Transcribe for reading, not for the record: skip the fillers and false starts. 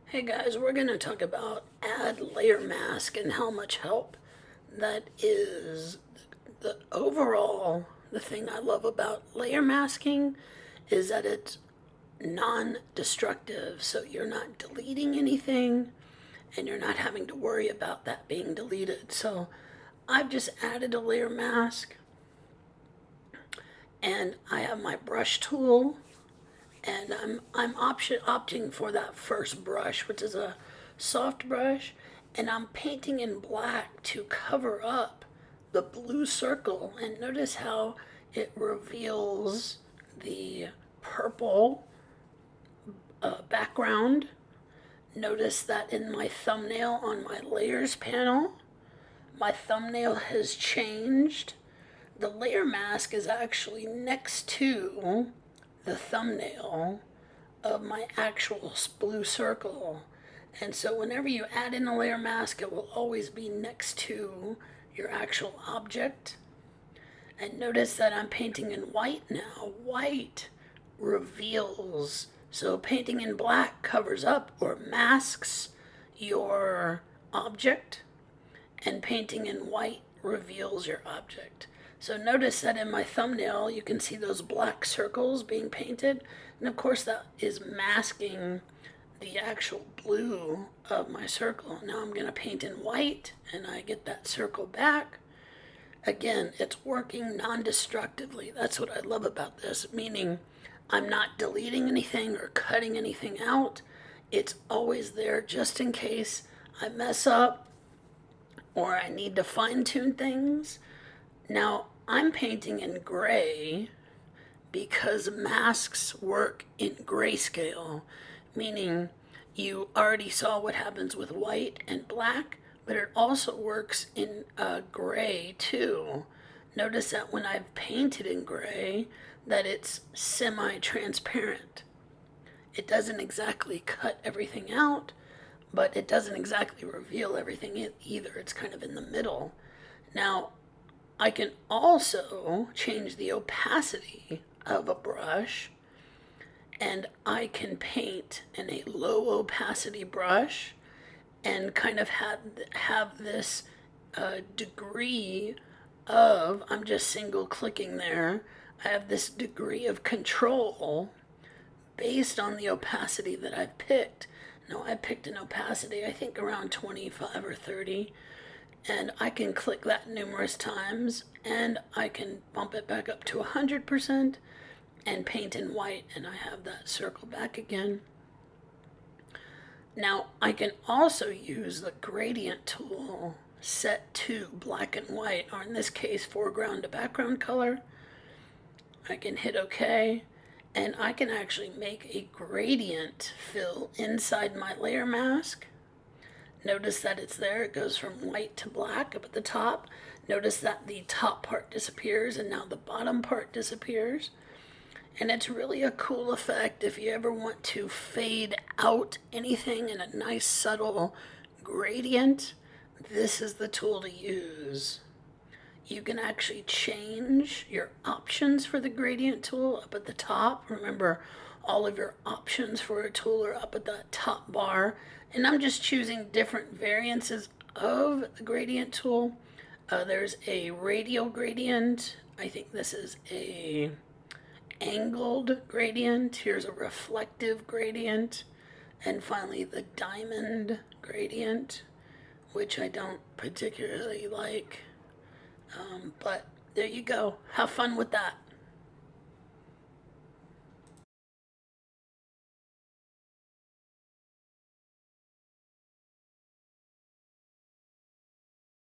Hey guys, we're going to talk about add layer mask and how much help that is. The thing I love about layer masking is that it's non-destructive, so you're not deleting anything and you're not having to worry about that being deleted. So I've just added a layer mask and I have my brush tool and I'm opting for that first brush, which is a soft brush, and I'm painting in black to cover up the blue circle. And notice how it reveals the purple background. Notice that in my thumbnail on my layers panel, my thumbnail has changed. The layer mask is actually next to the thumbnail of my actual blue circle. And so whenever you add in a layer mask, it will always be next to your actual object. And notice that I'm painting in white now. White reveals. So painting in black covers up or masks your object, and painting in white reveals your object. So notice that in my thumbnail, you can see those black circles being painted. And of course that is masking the actual blue of my circle. Now I'm gonna paint in white and I get that circle back. Again, it's working non-destructively. That's what I love about this, meaning I'm not deleting anything or cutting anything out. It's always there just in case I mess up or I need to fine tune things. Now, I'm painting in gray because masks work in grayscale, meaning you already saw what happens with white and black, but it also works in gray too. Notice that when I've painted in gray, that it's semi-transparent. It doesn't exactly cut everything out, but it doesn't exactly reveal everything either. It's kind of in the middle. Now, I can also change the opacity of a brush, and I can paint in a low opacity brush and kind of have this degree of, I'm just single clicking there, I have this degree of control based on the opacity that I've picked. Now I picked an opacity, I think around 25 or 30, and I can click that numerous times and I can bump it back up to 100% and paint in white, and I have that circle back again. Now I can also use the gradient tool set to black and white, or in this case foreground to background color. I can hit OK, and I can actually make a gradient fill inside my layer mask. Notice that it's there. It goes from white to black up at the top. Notice that the top part disappears and now the bottom part disappears. And it's really a cool effect if you ever want to fade out anything in a nice subtle gradient. This is the tool to use. You can actually change your options for the gradient tool up at the top. Remember, all of your options for a tool are up at that top bar. And I'm just choosing different variances of the gradient tool. There's a radial gradient. I think this is a angled gradient. Here's a reflective gradient. And finally the diamond gradient, which I don't particularly like. But there you go. Have fun with that.